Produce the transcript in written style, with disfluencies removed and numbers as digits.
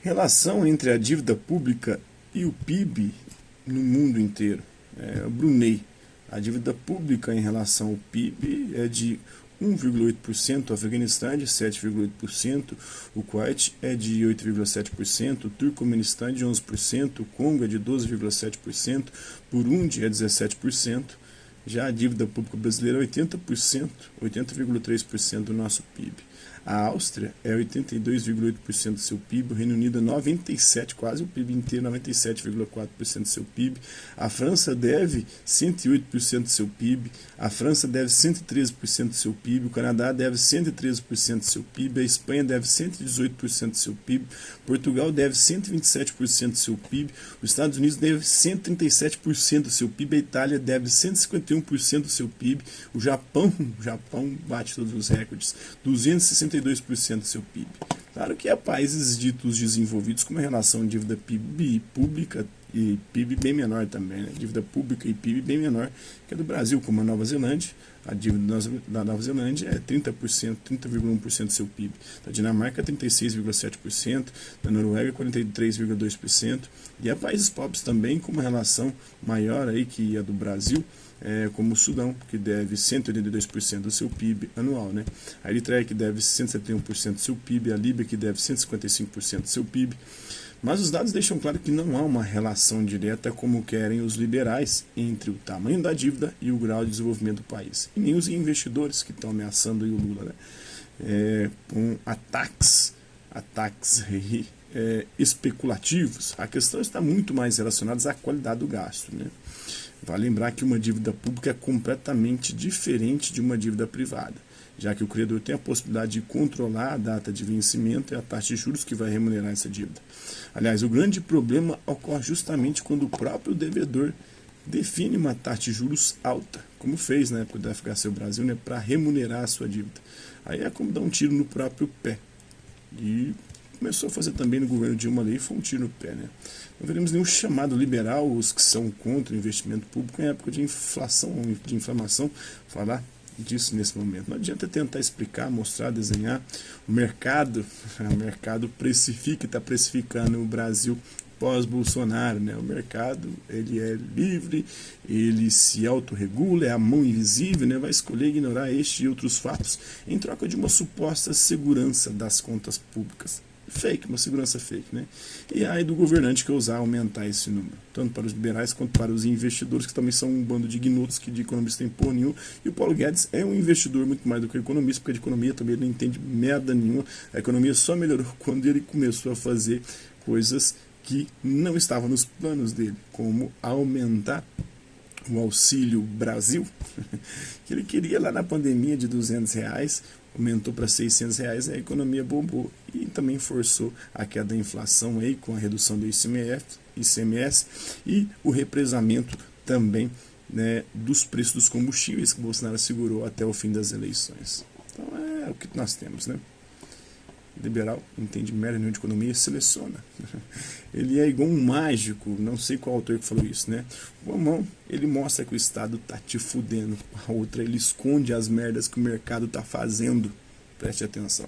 Relação entre a dívida pública e o PIB no mundo inteiro. O Brunei, a dívida pública em relação ao PIB é de 1,8%, o Afeganistão é de 7,8%, o Kuwait é de 8,7%, o Turcomenistão é de 11%, o Congo é de 12,7%, Burundi é 17%, já a dívida pública brasileira é 80%, 80,3% do nosso PIB. A Áustria é 82,8% do seu PIB, o Reino Unido é 97%, quase o PIB inteiro, 97,4% do seu PIB. A França deve 108% do seu PIB, a França deve 113% do seu PIB, o Canadá deve 113% do seu PIB, a Espanha deve 118% do seu PIB, Portugal deve 127% do seu PIB, os Estados Unidos deve 137% do seu PIB, a Itália deve 151% do seu PIB, o Japão bate todos os recordes, 262% do seu PIB. Claro que há países ditos desenvolvidos com uma relação de dívida PIB pública e PIB bem menor também, né? Dívida pública e PIB bem menor que a do Brasil, como a Nova Zelândia. A dívida da Nova Zelândia é 30%, 30,1% do seu PIB. Da Dinamarca, 36,7%. Da Noruega, 43,2%. E há países pobres também com uma relação maior aí que a do Brasil, como o Sudão, que deve 182% do seu PIB anual, né? A Eritreia, que deve 171% do seu PIB, a Líbia, que deve 155% do seu PIB. Mas os dados deixam claro que não há uma relação direta, como querem os liberais, entre o tamanho da dívida e o grau de desenvolvimento do país. E nem os investidores que estão ameaçando o Lula, né? Com ataques especulativos. A questão está muito mais relacionada à qualidade do gasto, né? Vale lembrar que uma dívida pública é completamente diferente de uma dívida privada, já que o credor tem a possibilidade de controlar a data de vencimento e a taxa de juros que vai remunerar essa dívida. Aliás, o grande problema ocorre justamente quando o próprio devedor define uma taxa de juros alta, como fez na época da FHC Brasil, né, para remunerar a sua dívida. Aí é como dar um tiro no próprio pé. E começou a fazer também no governo Dilma ali, foi um tiro no pé, né? Não veremos nenhum chamado liberal, os que são contra o investimento público em época de inflação, de inflamação, falar disso nesse momento. Não adianta tentar explicar, mostrar, desenhar. O mercado precifica e está precificando o Brasil pós-Bolsonaro, né? O mercado, ele é livre, ele se autorregula, é a mão invisível, né? Vai escolher ignorar este e outros fatos em troca de uma suposta segurança das contas públicas. Fake, uma segurança fake, né? E aí do governante que ousar aumentar esse número, tanto para os liberais quanto para os investidores, que também são um bando de ignotos que de economista tem porra nenhuma. E o Paulo Guedes é um investidor muito mais do que economista, porque de economia também ele não entende merda nenhuma. A economia só melhorou quando ele começou a fazer coisas que não estavam nos planos dele, como aumentar o Auxílio Brasil, que ele queria lá na pandemia de R$200, aumentou para R$600, a economia bombou e também forçou a queda da inflação aí com a redução do ICMS e o represamento também, né, dos preços dos combustíveis que Bolsonaro segurou até o fim das eleições. Então é o que nós temos, né? Liberal, não entende merda nenhuma de economia, seleciona. Ele é igual um mágico, não sei qual autor que falou isso, né? Uma mão, ele mostra que o Estado tá te fudendo, a outra ele esconde as merdas que o mercado tá fazendo. Preste atenção.